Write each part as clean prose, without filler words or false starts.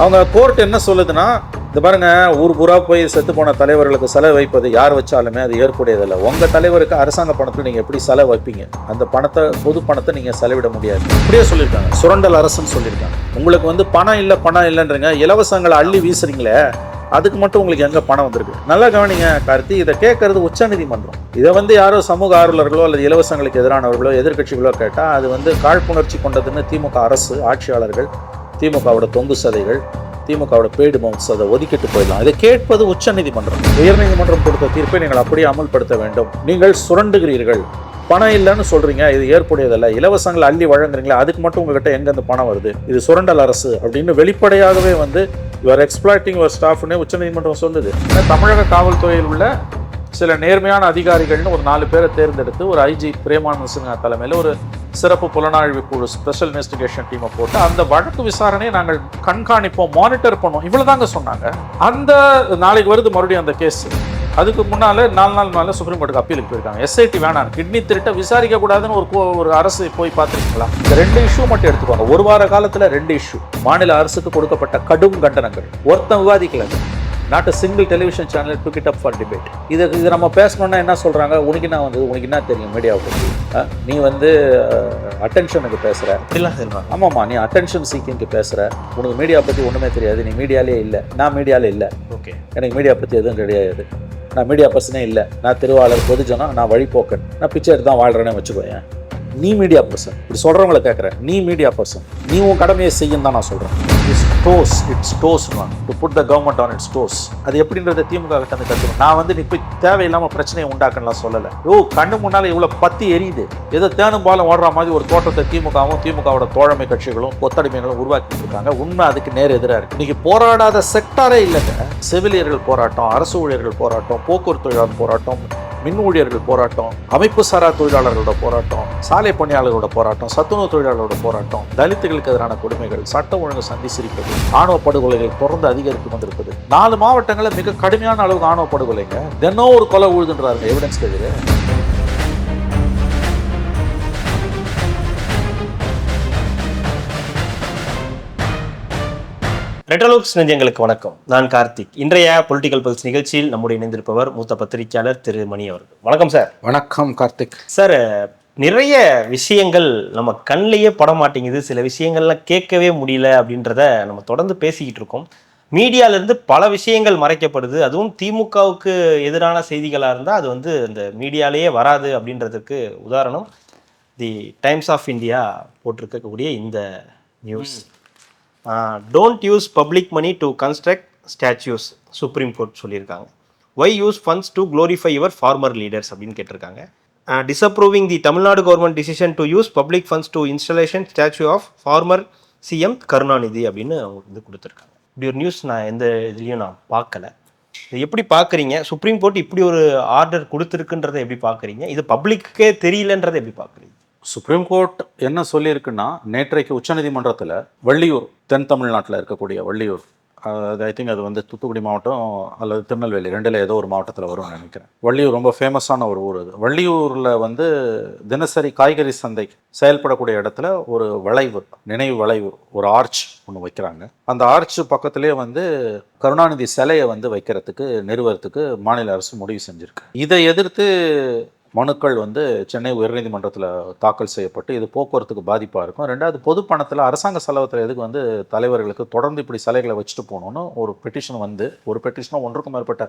அவங்க கோர்ட் என்ன சொல்லுதுன்னா, இது பாருங்க, ஊர் ஊரா போய் செத்து போன தலைவர்களுக்கு செலவு வைப்பது யார் வச்சாலுமே அது ஏற்புடையதில்லை. உங்கள் தலைவருக்கு அரசாங்க பணத்தில் நீங்கள் எப்படி செலவு வைப்பீங்க? அந்த பணத்தை, பொது பணத்தை நீங்கள் செலவிட முடியாது. இப்படியே சொல்லியிருக்காங்க. சுரண்டல் அரசுன்னு சொல்லியிருக்காங்க. உங்களுக்கு பணம் இல்லைன்றீங்க, இலவசங்களை அள்ளி வீசுறீங்களே, அதுக்கு மட்டும் உங்களுக்கு எங்கே பணம் வந்திருக்கு? நல்லா கவனிங்க கார்த்தி, இதை கேட்கறது உச்சநீதிமன்றம். இதை யாரோ சமூக ஆர்வலர்களோ அல்லது இலவசங்களுக்கு எதிரானவர்களோ எதிர்கட்சிகளோ கேட்டால் அது காழ்ப்புணர்ச்சி கொண்டதுன்னு திமுக அரசு, ஆட்சியாளர்கள், திமுகவோட தொங்கு சதைகள், திமுகவோட பெய்டு மவுத்ஸ் அதை ஒதுக்கிட்டு போயிடலாம். இதை கேட்பது உச்சநீதிமன்றம். உயர்நீதிமன்றம் கொடுத்த தீர்ப்பை நீங்கள் அப்படியே அமல்படுத்த வேண்டும். நீங்கள் சுரண்டுகிறீர்கள், பணம் இல்லைன்னு சொல்றீங்க, இது ஏற்புடையதல்ல, இலவசங்களை அள்ளி வழங்குறீங்களா, அதுக்கு மட்டும் உங்ககிட்ட எங்கேருந்து பணம் வருது? இது சுரண்டல் அரசு அப்படின்னு வெளிப்படையாகவே யுவர் எக்ஸ்பிளாய்டிங் யுவர் ஸ்டாஃப்னே உச்சநீதிமன்றம் சொல்லுது. தமிழக காவல்துறையில் உள்ள சில நேர்மையான அதிகாரிகள்னு ஒரு 4 பேரை தேர்ந்தெடுத்து ஒரு ஐஜி பிரேமானந்த் சின்ஹா தலைமையில் ஒரு சிறப்பு புலனாய்வு குழு, ஸ்பெஷல் இன்வெஸ்டிகேஷன் டீமை போட்டு அந்த வழக்கு விசாரணையை நாங்கள் கண்காணிப்போம், மானிட்டர் பண்ணுவோம், இவ்வளவுதாங்க சொன்னாங்க. அந்த நாளைக்கு வருது மறுபடியும் அந்த கேஸ். அதுக்கு முன்னால 4 நாள் மேலே சுப்ரீம் கோர்ட்டுக்கு அப்பீலுக்கு போயிருக்காங்க. எஸ்ஐடி வேணாம், கிட்னி திருட்ட விசாரிக்க கூடாதுன்னு ஒரு அரசு போய் பார்த்துருக்கீங்களா? இந்த 2 இஷ்யூ மட்டும் எடுத்துக்கோங்க. ஒரு வார காலத்தில் 2 இஷ்யூ மாநில அரசுக்கு கொடுக்கப்பட்ட கடும் கண்டனங்கள். ஒருத்தன் விவாதிக்கல. Not a single television channel took it up for debate. இது நம்ம பேசணும்னா என்ன சொல்றாங்க? உனக்கு என்ன தெரியும் மீடியாவை பற்றி? நீ அட்டென்ஷனுக்கு பேசுற. ஆமாம்மா, நீ அட்டென்ஷன் சீக்கிங்க்கு பேசுற. உனக்கு மீடியா பற்றி ஒன்றுமே தெரியாது, நீ மீடியாலே இல்லை. நான் மீடியாவில் இல்லை, ஓகே, எனக்கு மீடியா பற்றி எதுவும் கிடையாது, நான் மீடியா பர்சனே இல்லை, நான் திருவாளர், பொதுஜனம், நான் வழிபோக்கன், நான் பிச்சை எடுத்து தான் வாழ்கிறேன்னு வச்சுக்கோயேன். நீ மீடியா பர்சன். இப்படி சொல்கிறவங்களை கேட்குறேன், நீ மீடியா பர்சன், நீ உன் கடமையை செய்யும் தான் நான் சொல்கிறேன். It's dose to put the government on its toes. அது எப்படின்றத திமுக கிட்ட வந்து கற்றுக்கணும். நான் நீ போய் தேவையில்லாமல் பிரச்சனையை உண்டாக்கணும்லாம் சொல்லலை. கண்ணு முன்னால் இவ்வளோ பத்தி எரியுது, ஏதோ தேனும் பாலம் ஓடுற மாதிரி ஒரு தோட்டத்தை திமுகவும் திமுகவோட தோழமை கட்சிகளும் கொத்தடிமைகளும் உருவாக்கிட்டு இருக்காங்க. உண்மை அதுக்கு நேர் எதிராக இருக்கு. இன்னைக்கு போராடாத செக்டாரே இல்லைங்க. செவிலியர்கள் போராட்டம், அரசு ஊழியர்கள் போராட்டம், போக்குவரத்து தொழிலாளர் போராட்டம், மின் ஊழியர்கள் போராட்டம், அமைப்பு சாரா தொழிலாளர்களோட போராட்டம், சாலை பணியாளர்களோட போராட்டம், சத்துணவு தொழிலாளர்களோட போராட்டம், தலித்துகளுக்கு எதிரான கொடுமைகள், சட்ட ஒழுங்கு சந்தி சிரிப்பது, ஆணவ படுகொலைகள் தொடர்ந்து அதிகரித்து கொண்டிருப்பது. 4 மாவட்டங்களில் மிக கடுமையான அளவுக்கு ஆணவ படுகொலைங்க. தினம் ஒரு கொலை உழுதுன்றாருங்க எவிடன்ஸ் எதிரே. ரெட்ரோலுக்ஸ் நெஞ்சங்களுக்கு வணக்கம். நான் கார்த்திக். இன்றைய பொலிட்டிக்கல் பல்ஸ் நிகழ்ச்சியில் நம்முடைய இணைந்திருப்பவர் மூத்த பத்திரிகையாளர் திரு மணி அவர்கள். வணக்கம் சார். வணக்கம் கார்த்திக் சார். நிறைய விஷயங்கள் நம்ம கண்ணிலேயே பட மாட்டேங்குது, சில விஷயங்கள்லாம் கேட்கவே முடியல அப்படின்றத நம்ம தொடர்ந்து பேசிக்கிட்டு இருக்கோம். மீடியாவிலேருந்து பல விஷயங்கள் மறைக்கப்படுது. அதுவும் திமுகவுக்கு எதிரான செய்திகளாக இருந்தால் அது அந்த மீடியாலேயே வராது அப்படின்றதுக்கு உதாரணம் தி டைம்ஸ் ஆஃப் இந்தியா போட்டிருக்கக்கூடிய இந்த news. Don't use public money to construct statues, supreme court சொல்லியிருக்காங்க. Why use funds to glorify your former leaders அப்படின்னு கேட்டிருக்காங்க. Disapproving the Tamil Nadu government decision to use public funds to installation statue of former CM Karunanidhi அப்படின்னு அவங்க கொடுத்துருக்காங்க. இப்படி ஒரு news நான் எந்த இதுலேயும் நான் பார்க்கல. இது எப்படி பார்க்குறீங்க? சுப்ரீம் கோர்ட் இப்படி ஒரு ஆர்டர் கொடுத்துருக்குன்றதை எப்படி பார்க்குறீங்க? இது பப்ளிக்கே தெரியலன்றதை எப்படி பார்க்குறீங்க? சுப்ரீம் கோர்ட் என்ன சொல்லியிருக்குன்னா, நேற்றைக்கு உச்சநீதிமன்றத்தில் வள்ளியூர், தென் தமிழ்நாட்டில் இருக்கக்கூடிய வள்ளியூர், ஐ திங்க் அது தூத்துக்குடி மாவட்டம் அல்லது திருநெல்வேலி, 2ல் ஏதோ ஒரு மாவட்டத்தில் வரும்னு நினைக்கிறேன். வள்ளியூர் ரொம்ப ஃபேமஸான ஒரு ஊர். அது வள்ளியூரில் தினசரி காய்கறி சந்தை செயல்படக்கூடிய இடத்துல ஒரு வளைவு, நினைவு வளைவு, ஒரு ஆர்ச் ஒன்று வைக்கிறாங்க. அந்த ஆர்ச் பக்கத்திலே கருணாநிதி சிலையை வைக்கிறதுக்கு, நிறுவனத்துக்கு மாநில அரசு முடிவு செஞ்சிருக்கு. இதை எதிர்த்து மனுக்கள் சென்னை உயர்நீதிமன்றத்தில் தாக்கல் செய்யப்பட்டு, இது போக்குவரத்துக்கு பாதிப்பாக இருக்கும், 2வது பொது பணத்தில் அரசாங்க செலவத்தில் எதுக்கு தலைவர்களுக்கு தொடர்ந்து இப்படி சிலைகளை வச்சுட்டு போகணுன்னு ஒரு பெட்டிஷன் ஒரு பெட்டிஷனும் 1க்கும் மேற்பட்ட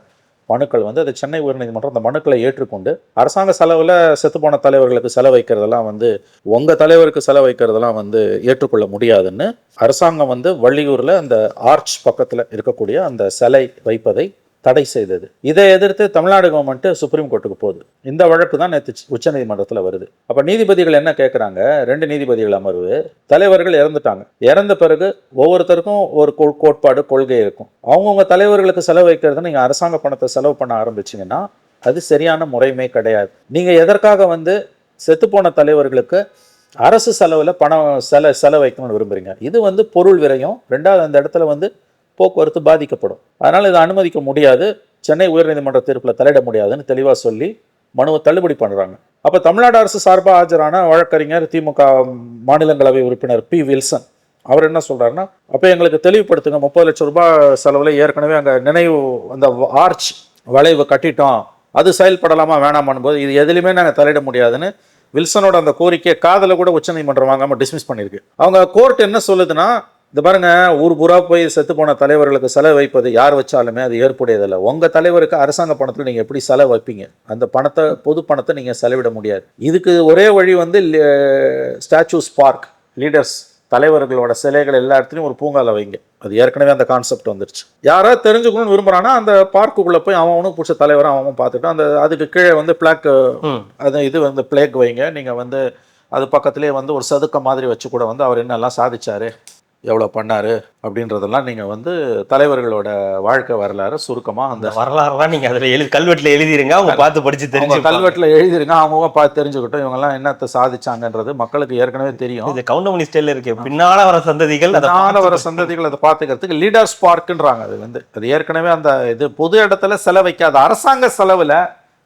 மனுக்கள் அதை சென்னை உயர்நீதிமன்றம் அந்த மனுக்களை ஏற்றுக்கொண்டு, அரசாங்க செலவில் செத்துப்போன தலைவர்களுக்கு செலவு வைக்கிறதெல்லாம் உங்கள் தலைவருக்கு செலவு வைக்கிறதெல்லாம் ஏற்றுக்கொள்ள முடியாதுன்னு அரசாங்கம் வள்ளியூரில் அந்த ஆர்ச் பக்கத்தில் இருக்கக்கூடிய அந்த சிலை வைப்பதை தடை செய்தது. இதை எதிர்த்து தமிழ்நாடு கவர்மெண்ட் சுப்ரீம் கோர்ட்டுக்கு போகுது. இந்த வழக்கு தான் நேற்று உச்சநீதிமன்றத்தில் வருது. அப்போ நீதிபதிகள் என்ன கேட்குறாங்க? 2 நீதிபதிகள் அமர்வு, தலைவர்கள் இறந்துட்டாங்க. இறந்த பிறகு ஒவ்வொருத்தருக்கும் ஒரு கோட்பாடு, கொள்கை இருக்கும். அவங்கவுங்க தலைவர்களுக்கு செலவு வைக்கிறது நீங்கள் அரசாங்க பணத்தை செலவு பண்ண ஆரம்பிச்சிங்கன்னா அது சரியான முறையுமே கிடையாது. நீங்கள் எதற்காக செத்துப்போன தலைவர்களுக்கு அரசு செலவில் பணம் செலவு வைக்கணும்னு விரும்புகிறீங்க? இது பொருள் விரயம். 2வது அந்த இடத்துல போக்குவரத்து பாதிக்கப்படும். அதனால் இதை அனுமதிக்க முடியாது, சென்னை உயர்நீதிமன்ற தீர்ப்பில் தலையிட முடியாதுன்னு தெளிவாக சொல்லி மனுவை தள்ளுபடி பண்ணுறாங்க. அப்போ தமிழ்நாடு அரசு சார்பாக ஆஜரான வழக்கறிஞர், திமுக மாநிலங்களவை உறுப்பினர் பி வில்சன் அவர் என்ன சொல்றாருன்னா, அப்போ எங்களுக்கு தெளிவுபடுத்துங்க, 30 லட்சம் ரூபாய் செலவில் ஏற்கனவே அங்கே நினைவு அந்த ஆர்ச் வளைவு கட்டிட்டோம், அது செயல்படலாமா வேணாமான் போது இது எதுலையுமே நாங்கள் தலையிட முடியாதுன்னு வில்சனோட அந்த கோரிக்கையை காதல கூட உச்சநீதிமன்றம் வாங்காமல் டிஸ்மிஸ் பண்ணியிருக்கு. அவங்க கோர்ட் என்ன சொல்லுதுன்னா, இந்த பாருங்க, ஊர் பூரா போய் செத்து போன தலைவர்களுக்கு செலவு வைப்பது யார் வச்சாலுமே அது ஏற்புடையதில்லை. உங்கள் தலைவருக்கு அரசாங்க பணத்தில் நீங்கள் எப்படி செலவு வைப்பீங்க? அந்த பணத்தை, பொது பணத்தை நீங்கள் செலவிட முடியாது. இதுக்கு ஒரே வழி வந்து ஸ்டாச்சூஸ் பார்க், லீடர்ஸ் தலைவர்களோட சிலைகள் எல்லா இடத்துலையும் ஒரு பூங்கால வைங்க. அது ஏற்கனவே அந்த கான்செப்ட் வந்துருச்சு. யாராவது தெரிஞ்சுக்கணும்னு விரும்புகிறான்னா அந்த பார்க்குள்ளே போய் அவனும் பிடிச்ச தலைவரை அவன் பார்த்துட்டு அந்த அதுக்கு கீழே வந்து பிளாக் அது இது வந்து பிளேக் வைங்க. நீங்கள் வந்து அது பக்கத்துலேயே வந்து ஒரு சதுக்க மாதிரி வச்சு கூட வந்து அவர் என்னெல்லாம் சாதிச்சாரு, எவ்வளோ பண்ணாரு அப்படின்றதெல்லாம் நீங்கள் வந்து தலைவர்களோட வாழ்க்கை வரலாறு சுருக்கமாக அந்த வரலாறுலாம் நீங்கள் அதில் கல்வெட்டில் எழுதிருங்க, அவங்க பார்த்து படித்து தெரிஞ்சு கல்வெட்டில் எழுதிருங்க, அவங்க பார்த்து தெரிஞ்சுக்கிட்டோம் இவங்கெல்லாம் என்னத்தை சாதிச்சாங்கன்றது மக்களுக்கு ஏற்கனவே தெரியும். இது கவுண்டமணி ஸ்டைலில் இருக்கு. பின்னால் வர சந்ததிகள் அதை பார்த்துக்கிறதுக்கு லீடர்ஸ் பார்க்குன்றாங்க. அது வந்து அது ஏற்கனவே அந்த இது பொது இடத்துல செலவைக்காத, அரசாங்க செலவில்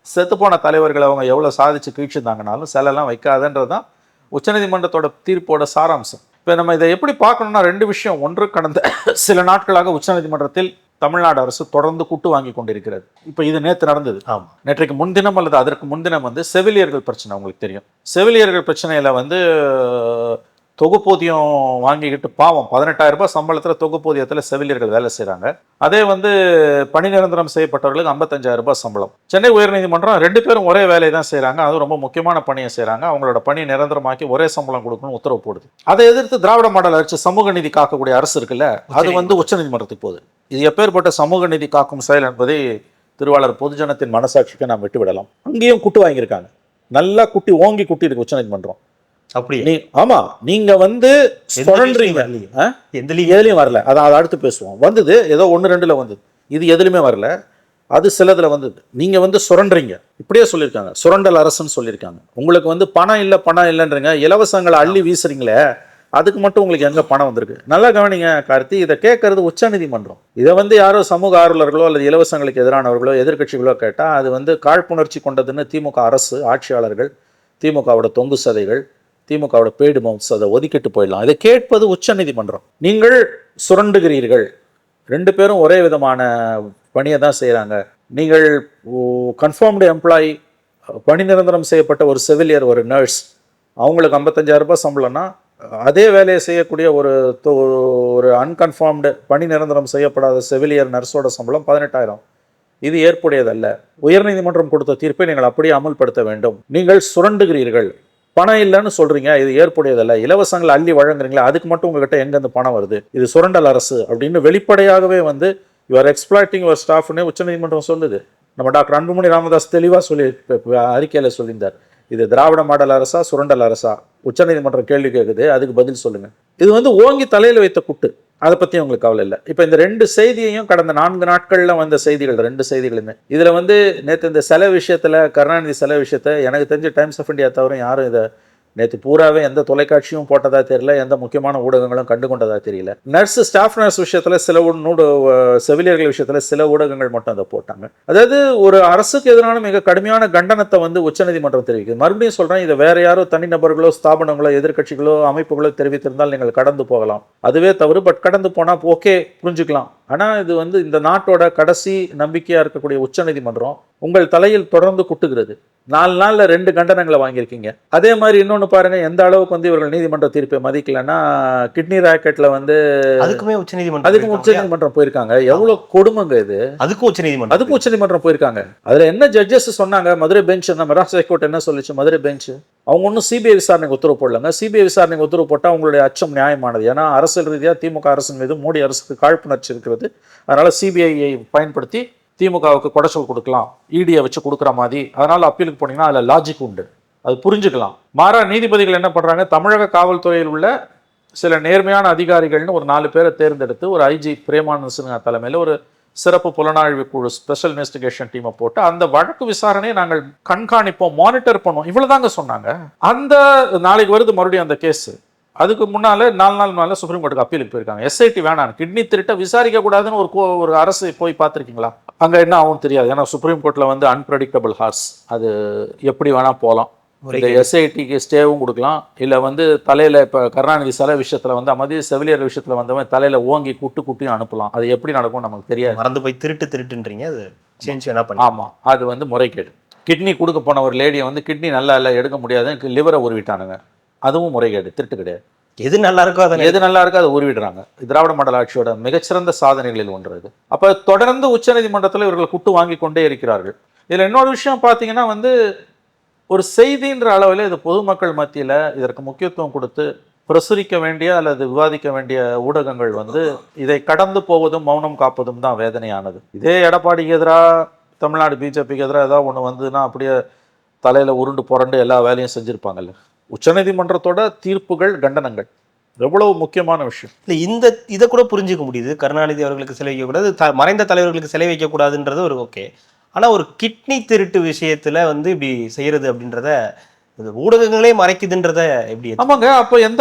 செத்து போன தலைவர்கள் அவங்க எவ்வளோ சாதிச்சு கீழ்ச்சிருந்தாங்கனாலும் செலவெல்லாம் வைக்காதுன்றது தான் உச்சநீதிமன்றத்தோட தீர்ப்போட சாராம்சம். இப்போ நம்ம இதை எப்படி பார்க்கணும்னா 2 விஷயம். ஒன்று, கடந்த சில நாட்களாக உச்சநீதிமன்றத்தில் தமிழ்நாடு அரசு தொடர்ந்து கூட்டு வாங்கி கொண்டிருக்கிறது. இப்போ இது நேற்று நடந்தது. நேற்றைக்கு முன்தினம் அல்லது அதற்கு முன்தினம் வந்து செவிலியர்கள் பிரச்சனை உங்களுக்கு தெரியும். செவிலியர்கள் பிரச்சனையில் வந்து தொகுப்பூதியம் வாங்கிக்கிட்டு பாவம் 18,000 ரூபாய் சம்பளத்தில் தொகுப்பூதியத்தில் செவிலியர்கள் வேலை செய்கிறாங்க. அதே வந்து பணி நிரந்தரம் செய்யப்பட்டவர்களுக்கு 55,000 ரூபாய் சம்பளம். சென்னை உயர்நீதிமன்றம் 2 பேரும் ஒரே வேலையை தான் செய்கிறாங்க, அதுவும் ரொம்ப முக்கியமான பணியை செய்கிறாங்க, அவங்களோட பணி நிரந்தரமாக்கி ஒரே சம்பளம் கொடுக்கணும்னு உத்தரவு போடுது. அதை எதிர்த்து திராவிட மாடல் அரசு சமூக நீதி காக்கக்கூடிய அரசு இருக்குல்ல, அது வந்து உச்சநீதிமன்றத்துக்கு போகுது. இது எப்பேற்பட்ட சமூக நீதி காக்கும் செயல் என்பதை திருவாளர் பொதுஜனத்தின் மனசாட்சிக்கு நாம் விட்டு விடலாம். அங்கேயும் குட்டு வாங்கியிருக்காங்க, நல்லா குட்டி ஓங்கி குட்டி இருக்கு உச்சநீதிமன்றம். அப்படி ஆமா, நீங்க வந்து எதுலயும் வரல, அதான் அடுத்து பேசுவோம். வந்தது ஏதோ 1-2ல வந்தது, இது எதுலையுமே வரல, அது சிலதுல வந்தது. நீங்க வந்து சுரண்டுறீங்க, இப்படியே சொல்லியிருக்காங்க, சுரண்டல் அரசுன்னு சொல்லியிருக்காங்க. உங்களுக்கு வந்து பணம் இல்லைன்றீங்க, இலவசங்களை அள்ளி வீசுறீங்களே, அதுக்கு மட்டும் உங்களுக்கு எங்க பணம் வந்திருக்கு? நல்லா கவனிங்க கார்த்தி, இதை கேட்கறது உச்சநீதிமன்றம். இதை வந்து யாரோ சமூக ஆர்வலர்களோ அல்லது இலவசங்களுக்கு எதிரானவர்களோ எதிர்கட்சிகளோ கேட்டா அது வந்து காழ்ப்புணர்ச்சி கொண்டதுன்னு திமுக அரசு, ஆட்சியாளர்கள், திமுகவோட தொங்கு சதைகள், திமுகவோட பெய்டு மவுத்ஸ் அதை ஒதுக்கிட்டு போயிடலாம். இதை கேட்பது உச்சநீதிமன்றம். நீங்கள் சுரண்டுகிறீர்கள், 2 பேரும் ஒரே விதமான பணியை தான் செய்கிறாங்க. நீங்கள் கன்ஃபார்ம்டு எம்ப்ளாயி, பணி நிரந்தரம் செய்யப்பட்ட ஒரு செவிலியர், ஒரு நர்ஸ், அவங்களுக்கு 55,000 ரூபாய் சம்பளம்னா அதே வேலையை செய்யக்கூடிய ஒரு அன்கன்ஃபார்ம்டு பணி நிரந்தரம் செய்யப்படாத செவிலியர் நர்ஸோட சம்பளம் 18,000. இது ஏற்புடையதல்ல. உயர்நீதிமன்றம் கொடுத்த தீர்ப்பை நீங்கள் அப்படியே அமல்படுத்த வேண்டும். நீங்கள் சுரண்டுகிறீர்கள், பணம் இல்லைன்னு சொல்றீங்க, இது ஏற்புடையதல்ல. இலவசங்களை அள்ளி வழங்குறீங்களா, அதுக்கு மட்டும் உங்ககிட்ட எங்கேருந்து பணம் வருது? இது சுரண்டல் அரசு அப்படின்னு வெளிப்படையாகவே வந்து யுவர் எக்ஸ்பிளாய்டிங் யுவர் ஸ்டாஃப்னு உச்சநீதிமன்றம் சொல்லுது. நம்ம டாக்டர் அன்புமணி ராமதாஸ் தெளிவாக சொல்லி அறிக்கையில் சொல்லியிருந்தார். இது திராவிட மாடல் அரசா சுரண்டல் அரசா? உச்சநீதிமன்றம் கேள்வி கேட்குது, அதுக்கு பதில் சொல்லுங்க. இது வந்து ஓங்கி தலையில் வைத்த குட்டு, அதை பற்றி உங்களுக்கு கவலை இல்லை. இப்போ இந்த 2 செய்தியையும் கடந்த 4 நாட்களில் வந்த செய்திகள், 2 செய்திகளுமே இதில் வந்து நேற்று இந்த சில விஷயத்தில், கருணாநிதி சில விஷயத்தை எனக்கு தெரிஞ்ச டைம்ஸ் ஆஃப் இந்தியா தவிர யாரும் இதை நேற்று பூராவே எந்த தொலைக்காட்சியும் போட்டதா தெரியல, எந்த முக்கியமான ஊடகங்களும் கண்டு கொண்டதா தெரியல. ஸ்டாஃப் நர்ஸ் விஷயத்தில் சில செவிலியர்கள் விஷயத்தில் சில ஊடகங்கள் மட்டும் அதை போட்டாங்க. அதாவது ஒரு அரசுக்கு எதிரான மிக கடுமையான கண்டனத்தை வந்து உச்சநீதிமன்றம் தெரிவிக்குது. மறுபடியும் சொல்கிறேன், இதை வேற யாரோ தனிநபர்களோ ஸ்தாபனங்களோ எதிர்கட்சிகளோ அமைப்புகளோ தெரிவித்திருந்தால் நீங்கள் கடந்து போகலாம், அதுவே தவறு. பட் கடந்து போனால் ஓகே, புரிஞ்சுக்கலாம். ஆனால் இது வந்து இந்த நாட்டோட கடைசி நம்பிக்கையாக இருக்கக்கூடிய உச்சநீதிமன்றம் உங்கள் தலையில் தொடர்ந்து குட்டுகிறது. 4 நாளில் 2 கண்டனங்களை வாங்கியிருக்கீங்க. அதே மாதிரி இன்னொன்று பாருங்க, எந்த அளவுக்கு வந்து இவர்கள் நீதிமன்ற தீர்ப்பை மதிக்கலைன்னா, கிட்னி ராக்கெட்ல வந்து அதுக்கும் உச்சநீதிமன்றம் போயிருக்காங்க. எவ்வளவு கொடுமைங்க இது! அதுக்கும் உச்சநீதிமன்றம் போயிருக்காங்க. அதுல என்ன ஜட்ஜஸ் சொன்னாங்க? மதுரை பெஞ்ச், மெட்ராஸ் ஹைகோர்ட் என்ன சொல்லிச்சு? மதுரை பெஞ்ச் அவங்க ஒன்றும் சிபிஐ விசாரணைக்கு உத்தரவு போடலங்க. சிபிஐ விசாரணைக்கு உத்தரவு போட்டால் அவங்களுடைய அச்சம் நியாயமானது. ஏன்னா அரசியல் ரீதியாக திமுக அரசின் மீது மோடி அரசுக்கு காழ்ப்புணர்ச்சி இருக்கிறது. அதனால சிபிஐயை பயன்படுத்தி திமுகவுக்கு கொடைச்சல் கொடுக்கலாம், இடியை வச்சு கொடுக்குற மாதிரி. அதனால அப்பீலுக்கு போனீங்கன்னா அதில் லாஜிக் உண்டு, அது புரிஞ்சுக்கலாம். மாறா நீதிபதிகள் என்ன பண்ணுறாங்க? தமிழக காவல்துறையில் உள்ள சில நேர்மையான அதிகாரிகள்னு ஒரு 4 பேரை தேர்ந்தெடுத்து ஒரு ஐஜி பிரேமானந்த் சின்ஹா தலைமையில் ஒரு சிறப்பு புலனாய்வு குழு, ஸ்பெஷல் இன்வெஸ்டிகேஷன் டீமை போட்டு அந்த வழக்கு விசாரணையை நாங்கள் கண்காணிப்போம், மானிட்டர் பண்ணுவோம், இவ்வளவுதாங்க சொன்னாங்க. அந்த நாளைக்கு வருது மறுபடியும் அந்த கேஸ். அதுக்கு முன்னால 4 நாள் முன்னால சுப்ரீம் கோர்ட்டுக்கு அப்பீலுக்கு போயிருக்காங்க. எஸ்ஐடி வேணாம், கிட்னி திருட்ட விசாரிக்க கூடாதுன்னு ஒரு அரசு போய் பார்த்துருக்கீங்களா? அங்கே என்ன ஆகும் தெரியாது. ஏன்னா சுப்ரீம் கோர்ட்டில் வந்து அன்பிரடிக்டபிள் ஹார்ஸ், அது எப்படி வேணால் போகலாம். இந்த எஸ்ஐடிக்கு ஸ்டேவும் கொடுக்கலாம். இல்லை வந்து தலையில் இப்போ கருணாநிதி சிலை விஷயத்தில் வந்து மத்திய செவிலியர் விஷயத்தில் வந்தவன் தலையில் ஓங்கி குட்டியும் அனுப்பலாம். அது எப்படி நடக்கும் நமக்கு தெரியாது. மறந்து போய் திருட்டுன்றீங்க, அது சேஞ்ச் என்ன பண்ணி. ஆமாம், அது வந்து முறைகேடு. கிட்னி கொடுக்க போன ஒரு லேடியை வந்து கிட்னி நல்லா இல்லை எடுக்க முடியாது, லிவரை உருவிட்டானுங்க, அதுவும் முறைகேடு, திருட்டு கிடையாது. எது நல்லா இருக்கோ அதை உருவிடுறாங்க. திராவிட மாடல் ஆட்சியோட மிகச்சிறந்த சாதனைகளில் ஒன்று இது. அப்போ தொடர்ந்து உச்சநீதிமன்றத்தில் இவர்கள் குட்டு வாங்கி கொண்டே இருக்கிறார்கள். இதில் இன்னொரு விஷயம் பார்த்தீங்கன்னா வந்து ஒரு செய்தின்ற அளவில் இது பொதுமக்கள் மத்தியில் இதற்கு முக்கியத்துவம் கொடுத்து பிரசுரிக்க வேண்டிய அல்லது விவாதிக்க வேண்டிய ஊடகங்கள் வந்து இதை கடந்து போவதும் மௌனம் காப்பதும் தான் வேதனையானது. இதே எடப்பாடிக்கு எதிராக, தமிழ்நாடு பிஜேபிக்கு எதிராக ஏதாவது ஒன்று வந்துன்னா அப்படியே தலையில் உருண்டு புரண்டு எல்லா வேலையும் செஞ்சுருப்பாங்கல்ல. உச்சநீதிமன்றத்தோட தீர்ப்புகள், கண்டனங்கள் எவ்வளவு முக்கியமான விஷயம். இல்லை, இதை கூட புரிஞ்சுக்க முடியுது. கருணாநிதி அவர்களுக்கு சிலை வைக்கக்கூடாது, மறைந்த தலைவர்களுக்கு சிலை வைக்கக்கூடாதுன்றது ஒரு ஓகே. ஆனால் ஒரு கிட்னி திருட்டு விஷயத்தில் வந்து இப்படி செய்கிறது அப்படின்றத ஊடகங்களே மறைக்குதுன்றத எப்படி? ஆமாங்க. அப்போ எந்த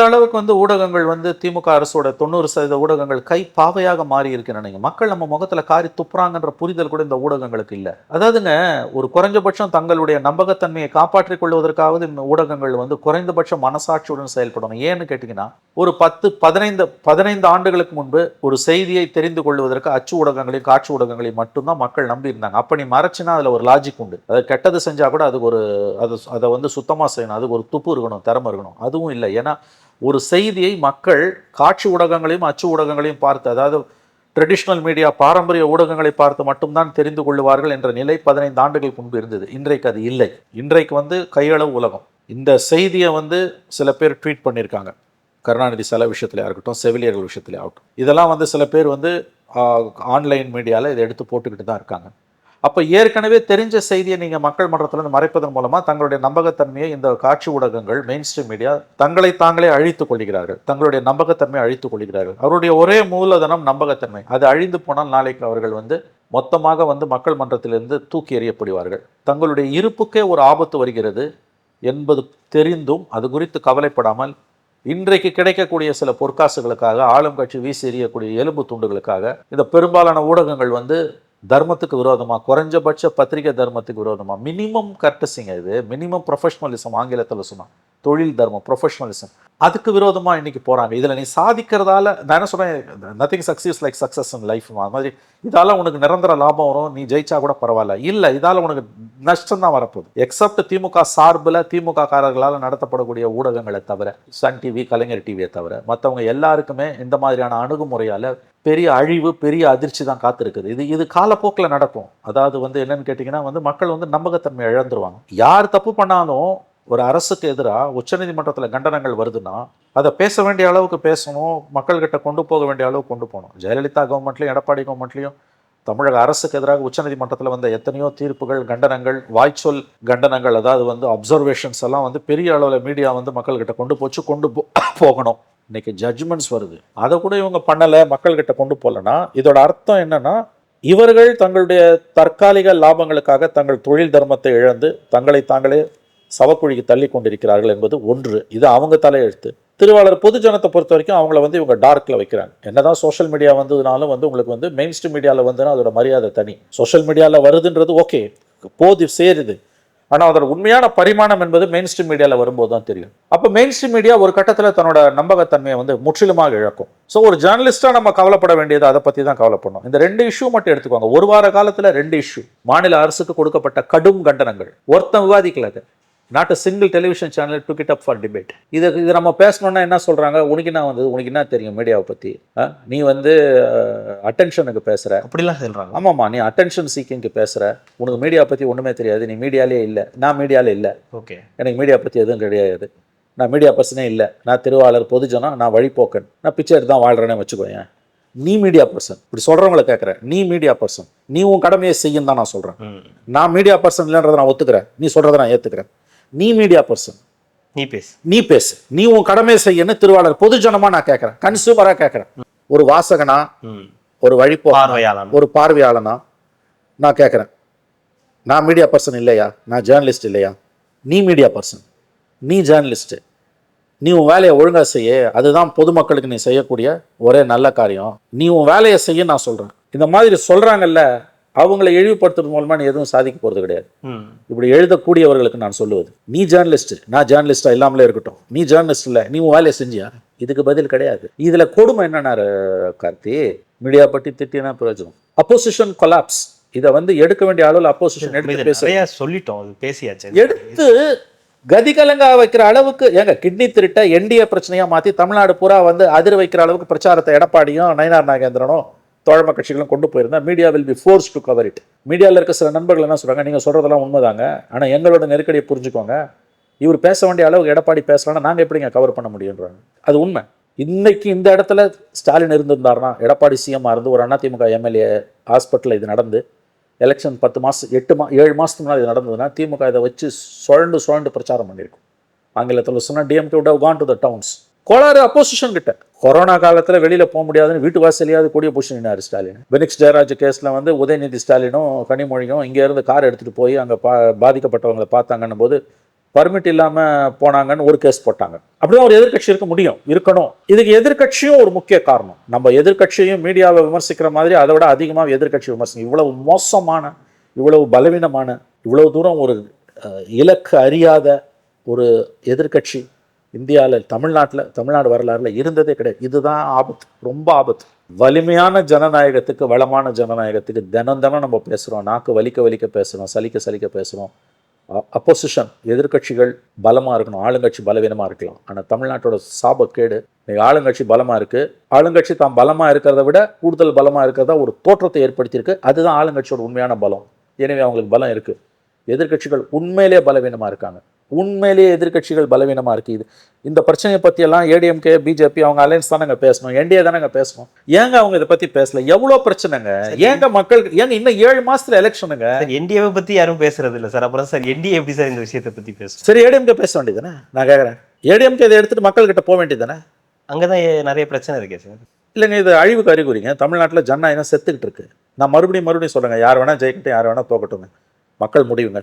அளவுக்கு வந்து ஊடகங்கள் வந்து திமுக அரசோட 90% ஊடகங்கள் கை பாவையாக மாறி இருக்கு நினைங்க. மக்கள் நம்ம முகத்துல காரி துப்புறாங்கன்ற புரிதல் கூட இந்த ஊடகங்களுக்கு இல்லை. அதாவதுங்க, ஒரு குறைஞ்சபட்சம் தங்களுடைய நம்பகத்தன்மையை காப்பாற்றிக் கொள்வதற்காவது இந்த ஊடகங்கள் வந்து குறைந்தபட்ச மனசாட்சியுடன் செயல்படணும். ஏன்னு கேட்டீங்கன்னா, ஒரு 15 ஆண்டுகளுக்கு முன்பு ஒரு செய்தியை தெரிந்து கொள்வதற்கு அச்சு ஊடகங்களையும் காட்சி ஊடகங்களையும் மட்டும்தான் மக்கள் நம்பி இருந்தாங்க. அப்ப நீ மறைச்சினா அதுல ஒரு லாஜிக் உண்டு. அது கெட்டது செஞ்சா கூட அதை வந்து சுத்தமாக செய்யணும், அதுக்கு ஒரு துப்பு இருக்கணும், திறமை இருக்கணும். அதுவும் இல்லை. ஏன்னா ஒரு செய்தியை மக்கள் காட்சி ஊடகங்களையும் அச்சு ஊடகங்களையும் பார்த்து, அதாவது ட்ரெடிஷ்னல் மீடியா, பாரம்பரிய ஊடகங்களை பார்த்து மட்டும்தான் தெரிந்து கொள்வார்கள் என்ற நிலை 15 ஆண்டுகளுக்கு முன்பு இருந்தது. இன்றைக்கு அது இல்லை. இன்றைக்கு வந்து கையளவு உலகம். இந்த செய்தியை வந்து சில பேர் ட்வீட் பண்ணியிருக்காங்க, கருணாநிதி சில விஷயத்துலையாக இருக்கட்டும், செவிலியர்கள் விஷயத்துலையும் ஆகட்டும். இதெல்லாம் வந்து சில பேர் வந்து ஆன்லைன் மீடியாவில் இதை எடுத்து போட்டுக்கிட்டு தான் இருக்காங்க. அப்போ ஏற்கனவே தெரிஞ்ச செய்தியை நீங்கள் மக்கள் மன்றத்திலிருந்து மறைப்பதன் மூலமாக தங்களுடைய நம்பகத்தன்மையை இந்த காட்சி ஊடகங்கள், மெயின் ஸ்ட்ரீம் மீடியா தங்களை தாங்களே அழித்துக் கொள்கிறார்கள். தங்களுடைய நம்பகத்தன்மையை அழித்துக் கொள்கிறார்கள். அவருடைய ஒரே மூலதனம் நம்பகத்தன்மை. அது அழிந்து போனால் நாளைக்கு அவர்கள் வந்து மொத்தமாக வந்து மக்கள் மன்றத்திலிருந்து தூக்கி எறியப்படுவார்கள். தங்களுடைய இருப்புக்கே ஒரு ஆபத்து வருகிறது என்பது தெரிந்தும் அது குறித்து கவலைப்படாமல் இன்றைக்கு கிடைக்கக்கூடிய சில பொற்காசுகளுக்காக, ஆளும் கட்சி வீசி எறியக்கூடிய எலும்பு துண்டுகளுக்காக இந்த பெரும்பாலான ஊடகங்கள் வந்து தர்மத்துக்கு விரோதமாக, குறைஞ்சபட்ச பத்திரிகை தர்மத்துக்கு விரோதமாக, மினிமம் கர்டசிங்க, இது மினிமம் ப்ரொஃபஷனலிசம் ஆங்கிலத்தில் சொன்னான், தொழில் தர்மம், ப்ரொஃபஷனலிசம், அதுக்கு விரோதமாக இன்னைக்கு போகிறாங்க. இதில் நீ சாதிக்கிறதால, நான் என்ன சொல்கிறேன், nothing succeeds like success in life மாதிரி. இதால் உனக்கு நிரந்தர லாபம் வரும், நீ ஜெயிச்சா கூட பரவாயில்ல. இல்லை, இதால் உனக்கு நஷ்டம் தான் வரப்போகுது. எக்ஸப்ட் திமுக சார்பில் திமுக காரர்களால் நடத்தப்படக்கூடிய ஊடகங்களை தவிர, சன் டிவி, கலைஞர் டிவியை தவிர மற்றவங்க எல்லாருக்குமே இந்த மாதிரியான அணுகுமுறையால் பெரிய அழிவு, பெரிய அதிர்ச்சி தான் காத்திருக்குது. இது காலப்போக்கில் நடக்கும். அதாவது வந்து என்னன்னு கேட்டிங்கன்னா வந்து மக்கள் வந்து நம்பகத்தன்மை இழந்துருவாங்க. யார் தப்பு பண்ணாலும் ஒரு அரசுக்கு எதிராக உச்சநீதிமன்றத்தில் கண்டனங்கள் வருதுன்னா அதை பேச வேண்டிய அளவுக்கு பேசணும், மக்கள்கிட்ட கொண்டு போக வேண்டிய அளவுக்கு கொண்டு போகணும். ஜெயலலிதா கவர்மெண்ட்லையும் எடப்பாடி கவர்மெண்ட்லையும் தமிழக அரசுக்கு எதிராக உச்சநீதிமன்றத்தில் வந்த எத்தனையோ தீர்ப்புகள், கண்டனங்கள், வாய்ச்சொல் கண்டனங்கள், அதாவது வந்து அப்சர்வேஷன்ஸ் எல்லாம் வந்து பெரிய அளவில் மீடியா வந்து மக்கள்கிட்ட கொண்டு போகணும். இன்னைக்கு ஜட்ஜ்மெண்ட்ஸ் வருது, அதை கூட இவங்க பண்ணலை, மக்கள்கிட்ட கொண்டு போகலன்னா இதோட அர்த்தம் என்னன்னா, இவர்கள் தங்களுடைய தற்காலிக லாபங்களுக்காக தங்கள் தொழில் தர்மத்தை இழந்து தங்களை தாங்களே சவக்குழிக்கு தள்ளி கொண்டிருக்கிறார்கள் என்பது ஒன்று. இது அவங்க தலையெழுத்து. திருவாளர் பொதுஜனத்தை பொறுத்த வரைக்கும் அவங்கள வந்து இவங்க டார்க்கில் வைக்கிறாங்க. என்னதான் சோஷியல் மீடியா வந்ததுனாலும் வந்து உங்களுக்கு வந்து மெயின் ஸ்ட்ரீம் மீடியாவில் வந்துன்னா அதோட மரியாதை தனி. சோஷியல் மீடியாவில் வருதுன்றது ஓகே, போது சேருது. ஆனால் அதோட உண்மையான பரிமாணம் என்பது மெயின் ஸ்ட்ரீம் மீடியாவில் வரும்போது தான் தெரியும். அப்போ மெயின் ஸ்ட்ரீம் மீடியா ஒரு கட்டத்தில் தன்னோட நம்பகத்தன்மையை வந்து முற்றிலுமாக இழக்கும். ஸோ ஒரு ஜேர்னலிஸ்டாக நம்ம கவலைப்பட வேண்டியது அதை பற்றி தான் கவலைப்படணும். இந்த 2 இஷ்யூ மட்டும் எடுத்துக்கோங்க. ஒரு வார காலத்தில் 2 இஷ்யூ, மாநில அரசுக்கு கொடுக்கப்பட்ட கடும் கண்டனங்கள். ஒருத்தன் விவாதிக்கல, not a single television channel took it up for debate. இது நம்ம பேசணும்னா என்ன சொல்கிறாங்க, உனக்கு என்ன தெரியும் மீடியாவை பற்றி, நீ வந்து அட்டென்ஷனுக்கு பேசுகிற, அப்படிலாம் சொல்கிறாங்க. ஆமாம்மா, நீ அட்டென்ஷன் சீக்கிங்க்கு பேசுகிற, உனக்கு மீடியா பற்றி ஒன்றுமே தெரியாது, நீ மீடியாலே இல்லை. நான் மீடியாவில் இல்லை, ஓகே, எனக்கு மீடியா பற்றி எதுவும் கிடையாது, நான் மீடியா பர்சனே இல்லை, நான் திருவாளர் பொதுஜனம், நான் வழிபோக்கன், நான் பிச்சை எடுத்து தான் வாழ்கிறேன்னு வச்சுக்கோயேன். நீ மீடியா பர்சன், இப்படி சொல்கிறவங்கள கேட்குறேன், நீ மீடியா பர்சன், நீ உன் கடமையை செய்யும் தான் நான் சொல்கிறேன். நான் மீடியா பர்சன் இல்லைன்றதை நான் ஒத்துக்கிறேன், நீ சொல்கிறத நான் ஏற்றுக்கிறேன். நீ மீடியா பர்சன், நீ பேசு, நீ உன் கடமையை செய்யன்னு திருவாளர் பொதுஜனமா நான் கேட்கறேன், கன்சூமரா கேட்கறேன். ஒரு வாசகனா, ஒரு வழிபார்வையாளனா, ஒரு பார்வையாளனா நான் கேட்கறேன். நான் மீடியா பர்சன் இல்லையா? நான் ஜேர்னலிஸ்ட் இல்லையா? நீ மீடியா பர்சன், நீ ஜேர்னலிஸ்ட், நீ உன் வேலையை ஒழுங்கா செய்ய, அதுதான் பொதுமக்களுக்கு நீ செய்யக்கூடிய ஒரே நல்ல காரியம். நீ உன் வேலையை செய்ய நான் சொல்றேன். இந்த மாதிரி சொல்றாங்கல்ல, அவங்களை இழிவுபடுத்துறது மூலமா நீ எதுவும் சாதிக்க போறது கிடையாது. ம். இப்படி எழுதக்கூடியவர்களுக்கு நான் சொல்லுவது, நீ ஜேர்னலிஸ்ட், நான் ஜேர்னலிஸ்டா இல்லாமலே இருக்கட்டும், நீ ஜேர்னலிஸ்ட் இல்லை, நீ உன் வேலையை செஞ்சியா? இதுக்கு பதில் கிடையாது. இதுல கொடுமை என்னன்னா கார்த்தி, மீடியா பற்றி திட்டினா பிரயோஜனம். அப்போசிஷன் கொலாப்ஸ், இதை வந்து எடுக்க வேண்டிய அளவில் அப்போசிஷன் இது எடுத்து பேச நிறைய சொல்லிட்டோம், அது பேசியாச்சு. எடுத்து கதிகலங்கா வைக்கிற அளவுக்கு ஏங்க கிட்னி திருட்ட என்டிஏ பிரச்சனையா மாத்தி தமிழ்நாடு பூரா வந்து அதிர வைக்கிற அளவுக்கு பிரச்சாரத்தை எடப்பாடியும் நயினார் நாகேந்திரனும் தோழமை கட்சிகளும் கொண்டு போயிருந்தா media will be force to cover it. மீடியாவில் இருக்க சில நண்பர்கள் என்ன சொல்றாங்க, நீங்க சொல்றதெல்லாம் உண்மைதாங்க, ஆனா எங்களோட நெருக்கடியை புரிஞ்சுக்கோங்க, இவர் பேச வேண்டிய அளவுக்கு எடப்பாடி பேசலாம்னா நாங்க எப்படிங்க கவர் பண்ண முடியுன்றாங்க. அது உண்மை. இன்னைக்கு இந்த இடத்துல ஸ்டாலின் இருந்திருந்தாருன்னா, எடப்பாடி சிஎம்மா இருந்து ஒரு அதிமுக எம்எல்ஏ ஹாஸ்பிட்டலில் இது நடந்து எலெக்ஷன் 10 மாதம் 7 மாதத்துக்கு முன்னாடி இது நடந்ததுன்னா திமுக இதை வச்சு சுழண்டு பிரச்சாரம் பண்ணியிருக்கும். ஆங்கிலத்தில் சொன்னால் DMK would have gone to the towns. கோளாறு அப்போசிஷன் கிட்ட. கொரோனா காலத்தில் வெளியில் போக முடியாதுன்னு வீட்டு வாசலையாவது கூடிய பொசிஷன் ஸ்டாலின். பெனிக்ஸ் ஜெயராஜ் கேஸில் வந்து உதயநிதி ஸ்டாலினும் கனிமொழியும் இங்கேருந்து கார் எடுத்துகிட்டு போய் அங்கே பாதிக்கப்பட்டவங்களை பார்த்தாங்கன்னும் போது பர்மிட் இல்லாமல் போனாங்கன்னு ஒரு கேஸ் போட்டாங்க. அப்படிதான் ஒரு எதிர்க்கட்சி இருக்க முடியும், இருக்கணும். இதுக்கு எதிர்க்கட்சியும் ஒரு முக்கிய காரணம். நம்ம எதிர்க்கட்சியும் மீடியாவை விமர்சிக்கிற மாதிரி அதை விட அதிகமாக எதிர்க்கட்சி விமர்சனம். இவ்வளவு மோசமான, இவ்வளவு பலவீனமான, இவ்வளவு தூரம் ஒரு இலக்கு அறியாத ஒரு எதிர்க்கட்சி இந்தியாவில் தமிழ்நாடு வரலாறுல இருந்ததே கிடையாது. இதுதான் ஆபத்து, ரொம்ப ஆபத்து. வலிமையான ஜனநாயகத்துக்கு, வளமான ஜனநாயகத்துக்கு தினம் நம்ம பேசுகிறோம், நாக்கு வலிக்க பேசுகிறோம், சலிக்க பேசுகிறோம். அப்போசிஷன் எதிர்க்கட்சிகள் பலமாக இருக்கணும், ஆளுங்கட்சி பலவீனமாக இருக்கலாம். ஆனால் தமிழ்நாட்டோட சாபக்கேடு, ஆளுங்கட்சி பலமாக இருக்குது, ஆளுங்கட்சி தான் பலமாக இருக்கிறத விட கூடுதல் பலமாக இருக்கிறதா ஒரு தோற்றத்தை ஏற்படுத்தியிருக்கு. அதுதான் ஆளுங்கட்சியோட உண்மையான பலம். எனவே அவங்களுக்கு பலம் இருக்குது. எதிர்க்கட்சிகள் உண்மையிலே பலவீனமாக இருக்காங்க. உண்மையிலேயே எதிர்க்கட்சிகள் பலவீனமாக இருக்குது. இந்த பிரச்சனையை பற்றியெல்லாம் ஏடிஎம்கே பிஜேபி அவங்க அலையன்ஸ் தானேங்க பேசணும், என்டிஏ தானேங்க பேசணும். ஏங்க அவங்க இதை பற்றி பேசல? எவ்வளோ பிரச்சனைங்க, ஏங்க மக்களுக்கு, ஏங்க இன்னும் 7 மாசத்துல எலெக்ஷனுங்க. என்டிஏவை பற்றி யாரும் பேசுறது இல்லை சார். அப்புறம் சார் என்டிஏ எப்படி சார் இந்த விஷயத்தை பற்றி பேசும்? சரி, ஏடிஎம்கே பேச வேண்டியதானே? நான் கேட்குறேன், ஏடிஎம்கே இதை எடுத்துட்டு மக்கள்கிட்ட போக வேண்டியதானே? அங்கே தான் நிறைய பிரச்சனை இருக்கே சார். இல்லைங்க, இது அழிவுக்கு அறிகுறிங்க. தமிழ்நாட்டில் ஜனநாயகம் செத்துக்கிட்டு இருக்கு. நான் மறுபடியும் சொல்லுங்க, யார் வேணா ஜெயிக்கட்டும், யார் வேணா தோக்கட்டுங்க, மக்கள் முடிவுங்க.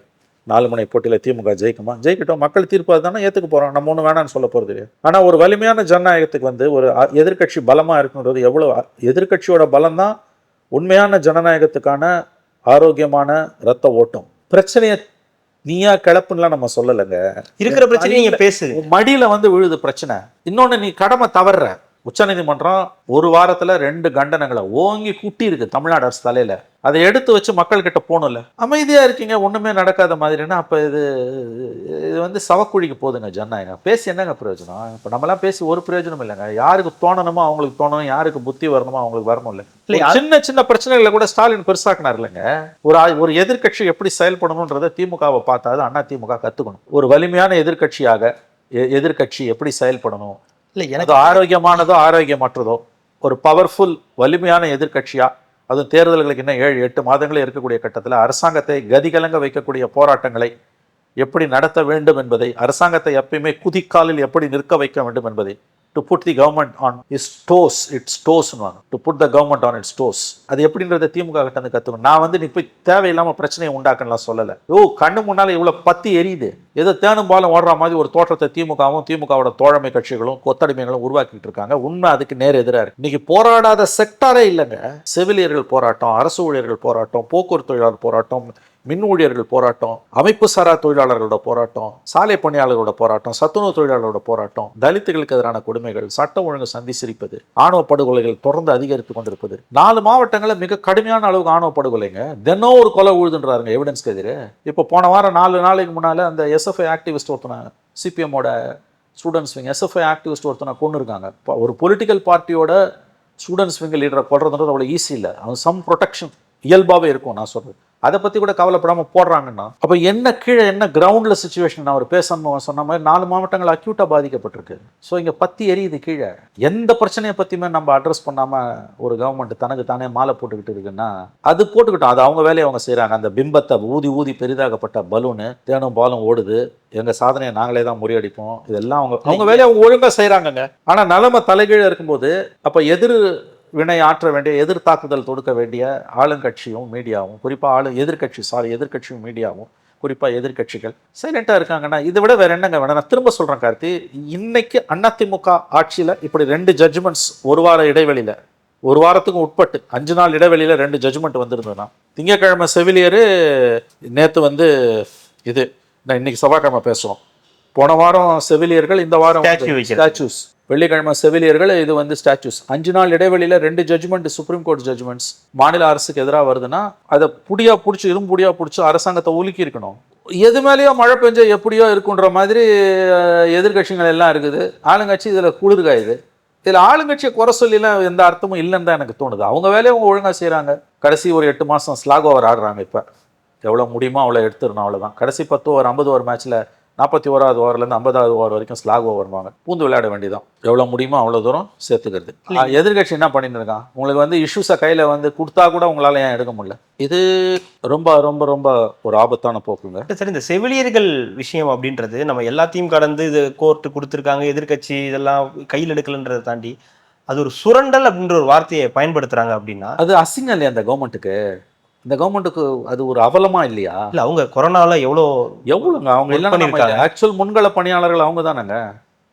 4 முனை போட்டியில் திமுக ஜெயிக்கட்டும், மக்கள் தீர்ப்பு அதுதானே ஏற்றுக்க போகிறோம். நம்ம ஒன்று வேணான்னு சொல்ல போகிறது இல்லையா. ஆனால் ஒரு வலிமையான ஜனநாயகத்துக்கு வந்து ஒரு எதிர்க்கட்சி பலமாக இருக்குன்றது எவ்வளோ, எதிர்க்கட்சியோட பலம் தான் உண்மையான ஜனநாயகத்துக்கான ஆரோக்கியமான இரத்த ஓட்டம். பிரச்சனையை நீயா கிளப்புலாம் நம்ம சொல்லலைங்க. இருக்கிற பிரச்சனை நீங்க பேசு, மடியில் வந்து விழுது பிரச்சனை. இன்னொன்று, நீ கடமை தவறுற. உச்சநீதிமன்றம் ஒரு வாரத்தில் 2 கண்டனங்களை ஓங்கி குட்டி இருக்கு தமிழ்நாடு அரசு தலையில. அதை எடுத்து வச்சு மக்கள் கிட்ட போகணும்ல. அமைதியா இருக்கீங்க, ஒண்ணுமே நடக்காத மாதிரின்னா அப்ப இது வந்து சவக்குழிக்கு போதுங்க ஜனநாயகம். பேசி என்னங்க பிரயோஜனம்? இப்போ நம்மளாம் பேசி ஒரு பிரயோஜனம் இல்லைங்க. யாருக்கு தோணணுமோ அவங்களுக்கு தோணணும், யாருக்கு புத்தி வரணுமோ அவங்களுக்கு வரணும். இல்லை சின்ன பிரச்சனைகளை கூட ஸ்டாலின் பெருசாக்கினார் இல்லைங்க. ஒரு எதிர்க்கட்சி எப்படி செயல்படணுன்றதை திமுகவை பார்த்தாது அண்ணா திமுக கத்துக்கணும். ஒரு வலிமையான எதிர்க்கட்சி எப்படி செயல்படணும், இல்லை எனக்கு ஆரோக்கியமானதோ ஆரோக்கியமற்றதோ, ஒரு பவர்ஃபுல் வலிமையான எதிர்க்கட்சியா, அதுவும் தேர்தல்களுக்கு இன்னும் 7-8 மாதங்களே இருக்கக்கூடிய கட்டத்தில் அரசாங்கத்தை கதிகலங்க வைக்கக்கூடிய போராட்டங்களை எப்படி நடத்த வேண்டும் என்பதை, அரசாங்கத்தை எப்பயுமே குதிக்காலில் எப்படி நிற்க வைக்க வேண்டும் என்பதை, to put the government on its toes, to put the government on its toes, அது எப்படின்றத திமுக கிட்ட வந்து கற்றுக்கணும். நான் வந்து நீ போய் தேவையில்லாமல் பிரச்சனையை உண்டாக்கலாம் சொல்லலை. கண்ணு முன்னால் இவ்வளோ பத்தி எரியுது, ஏதோ தேனும் பாலும் ஓடுற மாதிரி ஒரு தோற்றத்தை திமுகவோட தோழமை கட்சிகளும் கொத்தடிமைகளும் உருவாக்கிட்டு இருக்காங்க. உண்மை அதுக்கு நேர் எதிராக இருக்கு. இன்னைக்கு போராடாத செக்டாரே இல்லைங்க. செவிலியர்கள் போராட்டம், அரசு ஊழியர்கள் போராட்டம், போக்குவரத்து தொழிலாளர் போராட்டம், மின் ஊழியர்கள் போராட்டம், அமைப்பு சாரா தொழிலாளர்களோட போராட்டம், சாலை பணியாளர்களோட போராட்டம், சத்துணவு தொழிலாளர்களோட போராட்டம், தலித்துகளுக்கு எதிரான கொடுமைகள், சட்ட ஒழுங்கு சந்தி சிரிப்பது, ஆணவ படுகொலைகள் தொடர்ந்து அதிகரித்து கொண்டிருப்பது. 4 மாவட்டங்களில் மிக கடுமையான அளவுக்கு ஆணவ படுகொலைங்க. தினம் ஒரு கொலை உழுதுன்றாருங்க எவிடன்ஸ்க்கு எதிரே. இப்போ போன வாரம் 4 நாளைக்கு முன்னால அந்த எஸ்எஃப்ஐ ஆக்டிவிஸ்ட் ஒருத்தனை, சிபிஎம்மோட ஸ்டூடெண்ட்ஸ் விங் எஸ்எஃப்ஐ ஆக்டிவிஸ்ட் ஒருத்தனை கொண்டு இருக்காங்க. ஒரு பொலிட்டிக்கல் பார்ட்டியோட ஸ்டூடெண்ட்ஸ் விங் லீடரை கொள்றதுன்றது அவ்வளோ ஈஸி இல்லை. அவன் சம் ப்ரொடெக்ஷன் இயல்பாகவே இருக்கும். நான் சொல்றது அதை பற்றி கூட கவலைப்படாமல் போடுறாங்கன்னா அப்போ என்ன கீழே என்ன கிரவுண்டில் சுச்சுவேஷன் அவர் பேசணும் சொன்ன மாதிரி 4 மாவட்டங்கள் அக்யூட்டாக பாதிக்கப்பட்டிருக்கு. ஸோ இங்கே பற்றி எரியுது கீழே. எந்த பிரச்சனையை பற்றியுமே நம்ம அட்ரஸ் பண்ணாமல் ஒரு கவர்மெண்ட் தனக்கு தானே மாலை போட்டுக்கிட்டு இருக்குன்னா அது போட்டுக்கிட்டோம். அது அவங்க வேலையை அவங்க செய்கிறாங்க. அந்த பிம்பத்தை ஊதி பெரிதாகப்பட்ட பலூனு தேனும் பாலும் ஓடுது, எங்கள் சாதனையை நாங்களே தான் முறியடிப்போம், இதெல்லாம் அவங்க வேலையை அவங்க ஒழுங்காக செய்கிறாங்கங்க. ஆனால் நிலைமை தலைகீழ இருக்கும்போது அப்போ வினை ஆற்ற வேண்டிய, எதிர் தாக்குதல் தொடுக்க வேண்டிய ஆளுங்கட்சியும் மீடியாவும், குறிப்பாக எதிர்கட்சியும் மீடியாவும், குறிப்பாக எதிர்கட்சிகள் சைலண்டாக இருக்காங்கன்னா இதை விட வேற என்னங்க வேணும்? நான் திரும்ப சொல்கிறேன் கார்த்தி, இன்னைக்கு அதிமுக ஆட்சியில் இப்படி 2 ஜட்ஜ்மெண்ட்ஸ் ஒரு வார இடைவெளியில் ஒரு வாரத்துக்கு உட்பட்டு 5 நாள் இடைவெளியில் 2 ஜட்ஜ்மெண்ட் வந்திருந்ததுன்னா, திங்கட்கிழமை செவிலியர், நேற்று வந்து இது நான் இன்னைக்கு செவ்வாய்க்கிழமை பேசுகிறோம். போன வாரம் செவிலியர்கள், இந்த வாரம் ஸ்டாச்சூஸ். வெள்ளிக்கிழமை செவிலியர்கள், இது வந்து ஸ்டாச்சூஸ். 5 நாள் இடைவெளியில் 2 ஜட்ஜ்மெண்ட், சுப்ரீம் கோர்ட் ஜட்ஜ்மெண்ட்ஸ் மாநில அரசுக்கு எதிராக வருதுன்னா அதை புடியா பிடிச்சி, இரும்புடியா பிடிச்சி அரசாங்கத்தை உலுக்கி இருக்கணும். எது மேலேயோ மழை பெஞ்ச எப்படியோ இருக்குன்ற மாதிரி எதிர்கட்சிகள் எல்லாம் இருக்குது. ஆளுங்கட்சி இதில் குளிர்காயுது. இதில் ஆளுங்கட்சியை குறை சொல்லிலாம் எந்த அர்த்தமும் இல்லைன்னு தான் எனக்கு தோணுது. அவங்க வேலையை அவங்க ஒழுங்காக செய்கிறாங்க. கடைசி ஒரு 8 மாதம் ஸ்லாக் ஓவர் ஆடுறாங்க. இப்போ எவ்வளோ முடியுமோ அவ்வளோ எடுத்துடணும், அவ்வளோதான். கடைசி 10 ஓவர் 50 ஓவர் மேட்ச்சில் 41வது ஓவர்லேருந்து 50வது ஓவர் வரைக்கும் ஸ்லாக் ஓவர்வாங்க. பூந்து விளையாட வேண்டியதான். எவ்வளோ முடியுமோ அவ்வளோ தூரம் சேர்த்துக்கிறது. எதிர்கட்சி என்ன பண்ணிட்டு இருக்கான்? உங்களுக்கு வந்து இஷ்யூஸை கையில் வந்து கொடுத்தா கூட உங்களால் ஏன் எடுக்க முடியல? இது ரொம்ப ரொம்ப ரொம்ப ஒரு ஆபத்தான போக்குங்க. சரி, இந்த செவிலியர்கள் விஷயம் அப்படின்றது நம்ம எல்லாத்தையும் கடந்து இது கோர்ட்டு கொடுத்துருக்காங்க, எதிர்கட்சி இதெல்லாம் கையில் எடுக்கலன்றதை தாண்டி அது ஒரு சுரண்டல் அப்படின்ற ஒரு வார்த்தையை பயன்படுத்துறாங்க அப்படின்னா அது அசிங்கம் இல்லையா அந்த கவர்மெண்ட்டுக்கு? இந்த கவர்மெண்ட்டுக்கு அது ஒரு அவலமா இல்லையா? இல்லை, அவங்க கொரோனாவில் எவ்வளோங்க அவங்க எல்லாம் பண்ணியிருக்காங்க. ஆக்சுவல் முன்கள பணியாளர்கள் அவங்க தானேங்க.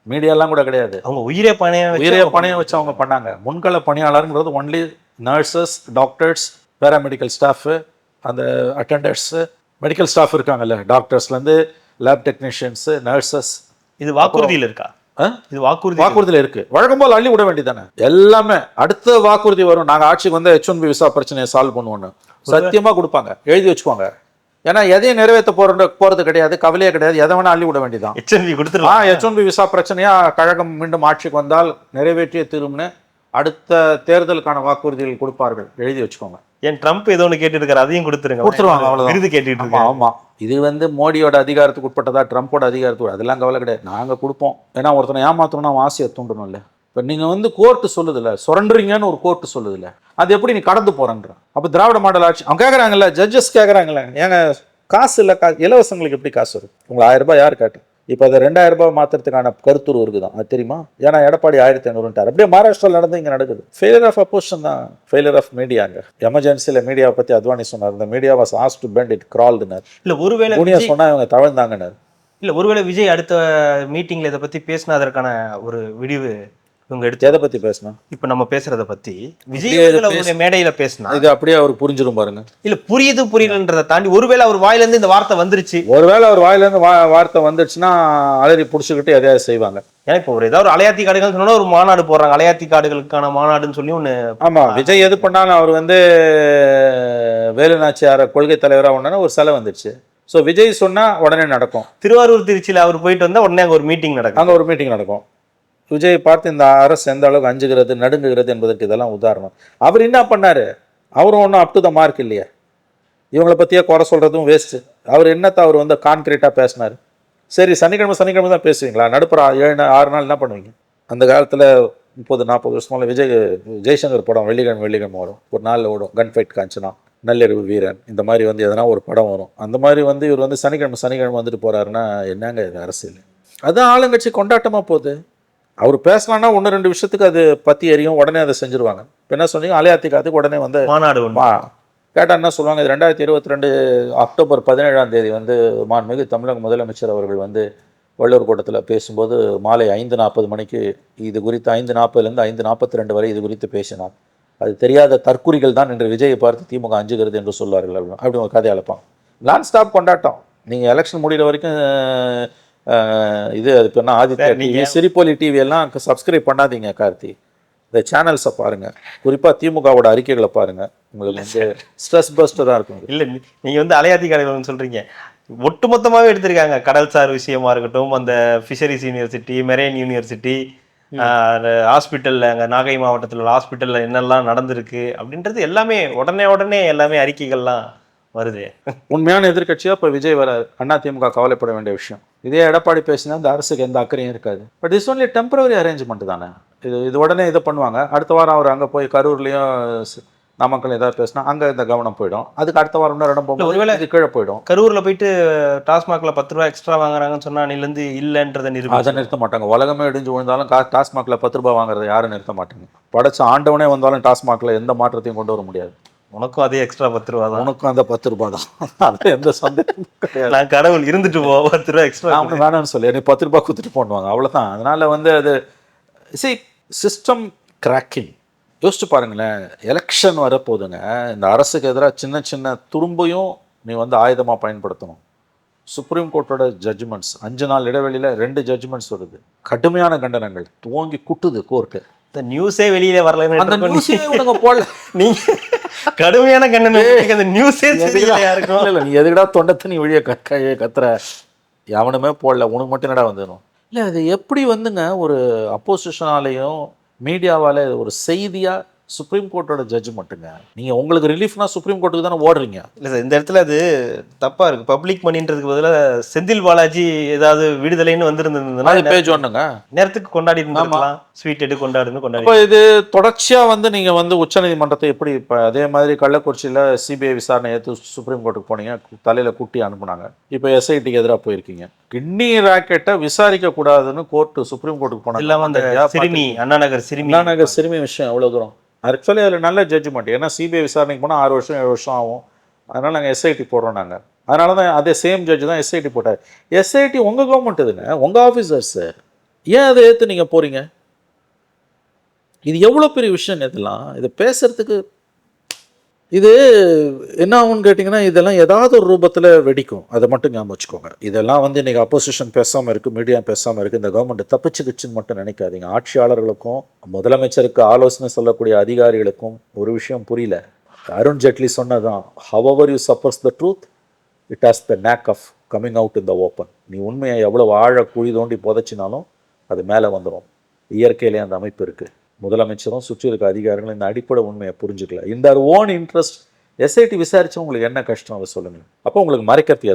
மீடியாலாம் கூட கிடையாது. அவங்க உயிரே பணைய வச்சு அவங்க பண்ணாங்க. முன்கள பணியாளருங்கிறது only nurses, doctors, paramedical staff, அந்த அட்டெண்டர்ஸு, மெடிக்கல் ஸ்டாஃப் இருக்காங்கல்ல, டாக்டர்ஸ்லேருந்து லேப் டெக்னீஷியன்ஸு, நர்சஸ். இது வாக்குறுதியில் இருக்கா? இது வாக்குறுதியில் இருக்கு. வழக்கம் போல் அள்ளி விட வேண்டியதானே எல்லாமே. அடுத்த வாக்குறுதி வரும், நாங்கள் ஆட்சிக்கு வந்து H1B விசா பிரச்சனையை சால்வ் பண்ணுவோன்னு. சத்தியமா கொடுப்பாங்க, எழுதி வச்சுக்கோங்க. ஏன்னா எதையும் நிறைவேற்ற போறது கிடையாது, கவலையே கிடையாது. எதை வேணா அள்ளி விட வேண்டியதான். H1B விசா பிரச்சனையா கழகம் மீண்டும் ஆட்சிக்கு வந்தால் நிறைவேற்றிய தீரும்னு அடுத்த தேர்தலுக்கான வாக்குறுதிகள் கொடுப்பார்கள், எழுதி வச்சுக்கோங்க. ஏன் ட்ரம்ப் ஏதோ ஒன்று கேட்டு இருக்காரு, அதையும் கொடுத்துருவாங்க. அவ்வளவுதான், விருது கேட்டுட்டு இருக்காங்க. ஆமா, இது வந்து மோடியோட அதிகாரத்துக்கு உட்பட்டதா, ட்ரம்ப்போட அதிகாரத்துக்கு? அதெல்லாம் கவலை கிடையாது, நாங்க கொடுப்போம். ஏன்னா ஒருத்தனை ஏமாத்தணும்னா அவன் ஆசையை தூண்டணும் இல்லை. இப்போ நீங்கள் வந்து கோர்ட்டு சொல்லுதில்ல, சுரண்டுறீங்கன்னு ஒரு கோர்ட்டு சொல்லுதில்ல, அது எப்படி நீ கடந்து போறன்ற? அப்போ திராவிட மாடல் ஆட்சி அவங்க கேட்குறாங்கல்ல, ஜட்ஜஸ் கேட்குறாங்கல்ல, ஏங்க காசு இல்லை, இலவசங்களுக்கு எப்படி காசு வரும்? உங்களுக்கு 1000 ரூபாய் யார் காட்டு? இப்போ அதை 2000 ரூபாய் மாத்திரத்துக்கான கருத்துரு இருக்குதான், அது தெரியுமா? ஏன்னா எடப்பாடி 1500ன்ட்டார். அப்படியே மகாராஷ்டிராவில் நடந்து இங்கே நடக்குது. ஃபெயிலியர் ஆஃப் அப்போசிஷன் தான், ஃபெயிலியர் ஆஃப் மீடியாங்க. எமர்ஜென்சியில் மீடியாவை பற்றி அத்வானி சொன்னார், இந்த media was asked to bend, it கிரால்டுனர். இல்லை ஒருவேளை சொன்னா இவங்க தவழ்ந்தாங்கன்னார். இல்லை ஒருவேளை விஜய் அடுத்த மீட்டிங்கில் இதை பற்றி பேசினா அதற்கான ஒரு விடிவு இவங்க எடுத்து எதை பற்றி பேசினா? இப்போ நம்ம பேசுறதை பற்றி விஜய் மேடையில் பேசினா இது அப்படியே அவர் புரிஞ்சிடும் பாருங்க. இல்லை புரியலன்றதை தாண்டி ஒருவேளை அவர் வாயிலேருந்து இந்த வார்த்தை வந்துருச்சு, ஒருவேளை அவர் வாயிலேருந்து வார்த்தை வந்துருச்சுன்னா அலறி பிடிச்சிக்கிட்டு எதையாவது செய்வாங்க. ஏன்னா இப்போ ஒரு ஏதாவது ஒரு அலையாத்தி காடுகள் சொன்னா ஒரு மாநாடு போடுறாங்க, அலையாத்தி காடுகளுக்கான மாநாடுன்னு சொல்லி ஒன்று. ஆமா, விஜய் எது பண்ணாலும் அவர் வந்து வேலுநாச்சியார கொள்கை தலைவராக ஒன்னா ஒரு சிலை வந்துடுச்சு. ஸோ விஜய் சொன்னா உடனே நடக்கும். திருவாரூர் திருச்சியில் அவர் போயிட்டு வந்தா உடனே அங்கே ஒரு மீட்டிங் நடக்கும். அங்கே ஒரு மீட்டிங் நடக்கும். விஜய் பார்த்து இந்த அரசு எந்த அளவுக்கு அஞ்சுகிறது, நடுங்குகிறது என்பதற்கு இதெல்லாம் உதாரணம். அவர் என்ன பண்ணாரு? அவரும் ஒன்றும் அப் டு த மார்க் இல்லையே. இவங்களை பற்றியே குறை சொல்கிறதும் வேஸ்ட்டு. அவர் என்னத்தை அவர் வந்து கான்கிரீட்டாக பேசினார்? சரி, சனிக்கிழமை தான் பேசுவீங்களா? நடுப்புற 7-6 நாள் என்ன பண்ணுவீங்க? அந்த காலத்தில் 30-40 வருஷமால ஜெய்சங்கர் படம் வெள்ளிக்கிழமை வரும், ஒரு நாளில் ஓடும். கன் ஃபைட் காஞ்சனா, நள்ளிரவு வீரன், இந்த மாதிரி வந்து எதனா ஒரு படம் வரும். அந்த மாதிரி வந்து இவர் வந்து சனிக்கிழமை வந்துட்டு போகிறாருன்னா என்னங்க இது அரசியல்? அதுதான் ஆளுங்கட்சி கொண்டாட்டமாக போகுது. அவர் பேசலாம்னா 1-2 விஷயத்துக்கு அது பற்றி எரியும், உடனே அதை செஞ்சுருவாங்க. இப்போ என்ன சொன்னீங்க? அலையாத்திக்காத்துக்கு உடனே வந்து மாநாடு கேட்டால் என்ன சொல்லுவாங்க? இது 2022 அக்டோபர் 17ஆம் தேதி வந்து மாண்புமிகு தமிழக முதலமைச்சர் அவர்கள் வந்து வள்ளுவர் கூட்டத்தில் பேசும்போது மாலை 5:40 மணிக்கு இது குறித்து 5:40லேருந்து 5:42 வரை இது குறித்து பேசினார். அது தெரியாத தற்குறிகள் தான் என்று விஜயை பார்த்து திமுக அஞ்சுகிறது என்று சொல்வார்கள். அப்படி ஒரு கதையை அழைப்பாங்க. நான் ஸ்டாப் கொண்டாட்டம். நீங்கள் எலெக்ஷன் முடிகிற வரைக்கும் இது அது இப்போ என்ன ஆதித்யா டிவி, சிரிப்பொலி டிவி எல்லாம் சப்ஸ்கிரைப் பண்ணாதீங்க. கார்த்தி, இந்த சேனல்ஸை பாருங்கள், குறிப்பாக திமுகவோட அறிக்கைகளை பாருங்கள். உங்களுக்கு வந்து ஸ்ட்ரெஸ் பஸ்டராக இருக்கும். இல்லை, நீங்கள் வந்து அலையாத்தி கடைகள்னு சொல்கிறீங்க, ஒட்டுமொத்தமாகவே எடுத்திருக்காங்க. கடல்சார் விஷயமா இருக்கட்டும், அந்த ஃபிஷரிஸ் யூனிவர்சிட்டி, மெரைன் யூனிவர்சிட்டி, ஹாஸ்பிட்டலில் அங்கே நாகை மாவட்டத்தில் உள்ள ஹாஸ்பிட்டலில் என்னெல்லாம் நடந்திருக்கு அப்படின்றது எல்லாமே உடனே எல்லாமே அறிக்கைகள்லாம் வருது. உண்மையான எதிர்கட்சியாக இப்போ விஜய் வராது. அதிமுக கவலைப்பட வேண்டிய விஷயம். இதே எடப்பாடி பேசினா இந்த அரசுக்கு எந்த அக்கறையும் இருக்காது. But it's only temporary arrangement தானே. இது உடனே இதை பண்ணுவாங்க. அடுத்த வாரம் அவர் அங்கே போய் கரூர்லேயும் நாமக்கல் ஏதாவது பேசினா அங்கே இந்த கவனம் போயிடும். அதுக்கு அடுத்த வாரம் இன்னும் இடம் போகும், ஒருவேளை இது கீழே போயிடும். கரூரில் போயிட்டு டாஸ்மாகில் 10 ரூபா எக்ஸ்ட்ரா வாங்குறாங்கன்னு சொன்னால் அன்னிலேருந்து இல்லைன்றதை அதை நிறுத்த மாட்டாங்க. உலகமே இடிஞ்சு விழுந்தாலும் டாஸ்மாகில் 10 ரூபா வாங்குறதை யாரும் நிறுத்த மாட்டாங்க. படைச்ச ஆண்டவனே வந்தாலும் டாஸ்மாகில் எந்த மாற்றத்தையும் கொண்டு வர முடியாது. உனக்கும் அதே எக்ஸ்ட்ரா 10 ரூபா தான். உனக்கும் அந்த 10 ரூபா தான். அது எந்த சந்தேகமும் கிடையாது. நான் கடவுள் இருந்துட்டு போ, 10 ரூபா எக்ஸ்ட்ரா அவனு வேணாம்னு சொல்லி எனக்கு 10 ரூபா கொடுத்துட்டு போடுவாங்க, அவ்வளோதான். அதனால வந்து அது சிஸ்டம் கிராக்கிங் யோசிச்சு பாருங்களேன், எலெக்ஷன் வரப்போகுதுங்க. இந்த அரசுக்கு எதிராக சின்ன சின்ன துரும்பையும் நீ வந்து ஆயுதமாக பயன்படுத்தணும். சுப்ரீம் கோர்ட்டோட ஜட்ஜ்மெண்ட்ஸ் 5 நாள் இடைவெளியில் 2 ஜட்ஜ்மெண்ட்ஸ் வருது. கடுமையான கண்டனங்கள் துவங்கி குட்டுது கோர்ட்டு. இந்த நியூஸே வெளியில வரலன்னு அந்த நியூஸே இவனுங்க போடல. நீங்க கடுமையான கண்டனம் அந்த நியூஸே இருக்கும். இல்லை, நீ எதுக்கடா தொண்டை தண்ணி வழியை கத்துற, எவனுமே போடல, உனக்கு மட்டும் என்னடா வந்துடும். இல்லை, அது எப்படி வந்துங்க ஒரு அப்போசிஷனாலேயும் மீடியாவால் ஒரு செய்தியாக சுப்ரீம் கோர்ட்டோட ஜட்ஜ்மெண்ட்டுங்க. நீங்கள் உங்களுக்கு ரிலீஃப்னா சுப்ரீம் கோர்ட்டுக்கு தானே ஓடுறீங்க. இல்லை சார், இந்த இடத்துல அது தப்பா இருக்கு. பப்ளிக் மணின்றதுக்கு பதிலாக செந்தில் பாலாஜி ஏதாவது விடுதலைன்னு வந்திருந்ததுன்னா பேஜ் ஒன்றுங்க நேரத்துக்கு கொண்டாடி இருக்கலாம். ஸ்வீட் எடு கொண்டாடி. இப்போ இது தொடர்ச்சியாக வந்து நீங்கள் வந்து உச்சநீதிமன்றத்தை எப்படி இப்போ அதே மாதிரி கள்ளக்குறிச்சியில் சிபிஐ விசாரணை ஏற்று சுப்ரீம் கோர்ட்டுக்கு போனீங்க, தலையில் குட்டி அனுப்புனாங்க. இப்போ எஸ்ஐடிக்கு எதிராக போயிருக்கீங்க. கிட்னி ராக்கெட்டை விசாரிக்க கூடாதுன்னு கோர்ட்டு சுப்ரீம் கோர்ட்டுக்கு போனாங்க. இல்லாமல் அந்த சிறுமி அண்ணா நகர் சிறுமி விஷயம் எவ்வளோ தூரம் ஆக்சுவலி அதில் நல்ல ஜட்ஜ்மெண்ட். ஏன்னா சிபிஐ விசாரணைக்கு போனால் 6 வருஷம் 7 வருஷம் ஆகும். அதனால் நாங்கள் எஸ்ஐடி போடுறோம். நாங்கள் அதனால தான் அதே சேம் ஜட்ஜ் தான் எஸ்ஐடி போட்டார். எஸ்ஐடி உங்கள் கவர்மெண்ட் இதுங்க, உங்கள் ஆஃபீஸர்ஸு. ஏன் அதை ஏற்று நீங்கள் போகிறீங்க? இது எவ்வளோ பெரிய விஷயம் இதெல்லாம். இதை பேசுகிறதுக்கு இது என்ன ஆகும்னு கேட்டிங்கன்னா, இதெல்லாம் ஏதாவது ஒரு ரூபத்தில் வெடிக்கும். அதை மட்டும் ஞாபகம் வச்சுக்கோங்க. இதெல்லாம் வந்து இன்றைக்கி அப்போசிஷன் பேசாமல் இருக்குது, மீடியா பேசாமல் இருக்குது, இந்த கவர்மெண்ட் தப்பிச்சுக்கிச்சுன்னு மட்டும் நினைக்காதீங்க. ஆட்சியாளர்களுக்கும் முதலமைச்சருக்கு ஆலோசனை சொல்லக்கூடிய அதிகாரிகளுக்கும் ஒரு விஷயம் புரியல. அருண் ஜேட்லி சொன்னதான், however you suppress the truth, it has the knack of coming out in the open. நீ உண்மையை எவ்வளோ ஆழ குழி தோண்டி புதைச்சினாலும் அது மேலே வந்துடும். இயற்கையிலே அந்த அமைப்பு இருக்குது. முதலமைச்சரும் சுற்றி இருக்க அதிகாரிகளும் இந்த அடிப்படை உண்மையை புரிஞ்சுக்கல. இந்த ஓன் இன்ட்ரெஸ்ட் எஸ்ஐடி விசாரிச்சு உங்களுக்கு என்ன கஷ்டம் அதை சொல்லுங்கள். அப்போ உங்களுக்கு மறைக்கிறது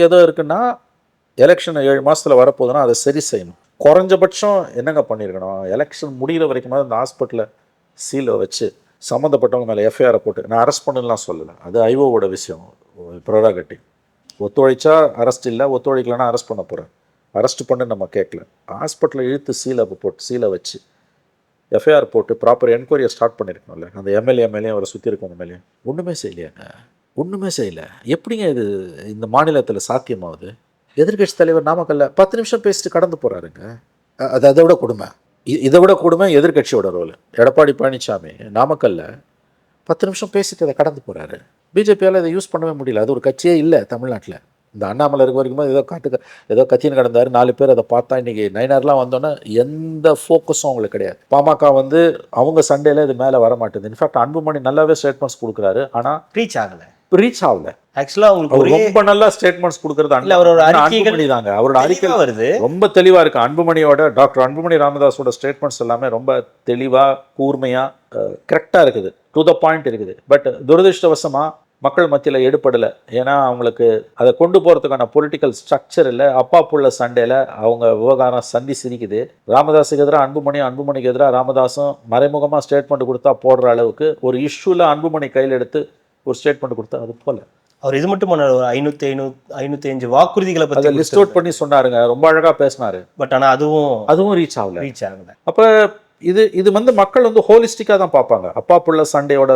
ஏதோ இருக்குன்னா எலெக்ஷன் 7 மாதத்தில் வரப்போகுதுன்னா அதை சரி செய்யணும். குறைஞ்சபட்சம் என்னங்க பண்ணியிருக்கணும், எலெக்ஷன் முடிகிற வரைக்கும் இந்த ஹாஸ்பிட்டலில் சீலை வச்சு சம்மந்தப்பட்டவங்க மேலே எஃப்ஐஆரை போட்டு, நான் அரெஸ்ட் பண்ணலாம் சொல்லலை, அது ஐஓவோட விஷயம், ப்ரோராகட்டிவ். ஒத்துழைச்சா அரெஸ்ட் இல்லை, ஒத்துழைக்கலன்னா அரெஸ்ட் பண்ண போகிறேன். அரெஸ்ட் பண்ணு நம்ம கேட்கல. ஹாஸ்பிட்டலில் இழுத்து சீலை வச்சு எஃப்ஐஆர் போட்டு ப்ராப்பர் என்கொயரியை ஸ்டார்ட் பண்ணியிருக்கணும்ல. அந்த எம்எல்ஏ அவரை சுற்றி இருக்கவங்க மேலேயும் ஒன்றுமே செய்யலை. எப்படிங்க இது இந்த மாநிலத்தில் சாத்தியமாகுது? எதிர்கட்சி தலைவர் நாமக்கல்ல 10 நிமிஷம் பேசிட்டு கடந்து போகிறாருங்க. அதை விட கொடுமை, இதை விட கொடுமை எதிர்கட்சியோட ரோல். எடப்பாடி பழனிசாமி நாமக்கல்ல 10 நிமிஷம் பேசிட்டு அதை கடந்து போகிறாரு. பிஜேபியால் இதை யூஸ் பண்ணவே முடியல. அது ஒரு கட்சியே இல்லை தமிழ்நாட்டில். இந்த அண்ணாமலை இருக்க வரைக்கும் ஏதோ கத்தின்னு கிடந்தாரு. 4 பேர் அதை பார்த்தா. இன்றைக்கி நைனார்லாம் வந்தோன்னே எந்த ஃபோக்கஸும் அவங்களுக்கு கிடையாது. பாமக வந்து அவங்க சண்டையில் இது மேலே வர மாட்டேங்குது. இன்ஃபேக்ட் அன்புமணி நல்லாவே ஸ்டேட்மெண்ட்ஸ் கொடுக்குறாரு, ஆனால் ரீச் ஆகலை. ஆக்சுவலாக அவங்களுக்கு ரொம்ப நல்லா ஸ்டேட்மெண்ட்ஸ் கொடுக்குறது அவரோட அன்புமணி தாங்க. அவரோட அறிக்கை வருது ரொம்ப தெளிவாக இருக்குது. அன்புமணியோட டாக்டர் அன்புமணி ராமதாஸோட ஸ்டேட்மெண்ட்ஸ் எல்லாமே ரொம்ப தெளிவாக கூர்மையாக கரெக்டாக இருக்குது, டு த பாயிண்ட் இருக்குது. பட் துரதிருஷ்டவசமாக மக்கள் மத்தியில் எடுப்படலை. ஏன்னா அவங்களுக்கு அதை கொண்டு போகிறதுக்கான பொலிட்டிக்கல் ஸ்ட்ரக்சர் இல்லை. அப்பா புள்ள சண்டையில் அவங்க விவகாரம் சந்தி சிரிக்குது. ராமதாஸுக்கு எதிராக அன்புமணிக்கு எதிராக ராமதாஸும் மறைமுகமாக ஸ்டேட்மெண்ட் கொடுத்தா போடுற அளவுக்கு ஒரு இஷ்யூவில் அன்புமணி கையில் எடுத்து ஒரு ஸ்டேட்மெண்ட் கொடுத்தா அது போல. அவர் இது மட்டும் பண்ணார். 505 வாக்குறுதிகளை பற்றி லிஸ்ட் அவுட் பண்ணி சொன்னாருங்க. ரொம்ப அழகாக பேசினாரு. பட் ஆனால் அதுவும் ரீச் ஆகல. அப்போ இது வந்து மக்கள் வந்து ஹோலிஸ்டிக்காக தான் பார்ப்பாங்க. அப்பா புள்ள சண்டையோட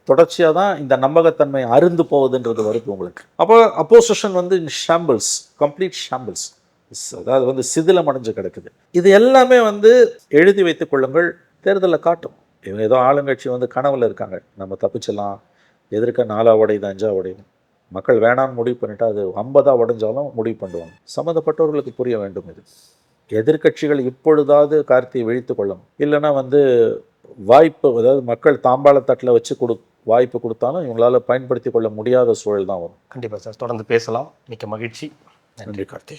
தொடர்ச்சியாக தான் இந்த நம்பகத்தன்மை அருந்து போகுதுன்றது வருது உங்களுக்கு. அப்போ அப்போசிஷன் வந்து ஷாம்பிள்ஸ், கம்ப்ளீட் ஷாம்பிள்ஸ், அதாவது வந்து சிதிலம் அடைஞ்சு கிடக்குது. இது எல்லாமே வந்து எழுதி வைத்துக் கொள்ளுங்கள், தேர்தலில் காட்டும். இவங்க ஏதோ ஆளுங்கட்சி வந்து கனவுல இருக்காங்க, நம்ம தப்பிச்சலாம், எதிர்க்க 4 உடையுது 5 உடையுது. மக்கள் வேணான்னு முடிவு பண்ணிட்டா அது 50 உடைஞ்சாலும் முடிவு பண்ணுவாங்க. சம்மந்தப்பட்டவர்களுக்கு புரிய வேண்டும். இது எதிர்கட்சிகள் இப்பொழுதாவது கார்த்தியை விழித்து கொள்ளும். இல்லைன்னா வந்து வாய்ப்பு, அதாவது மக்கள் தாம்பாளத்தட்டில் வச்சு வாய்ப்பு கொடுத்தாலும் இவங்களால பயன்படுத்தி கொள்ள முடியாத சூழல் தான் வரும். கண்டிப்பாக சார், தொடர்ந்து பேசலாம். மிக்க மகிழ்ச்சி. நன்றி கார்த்தி.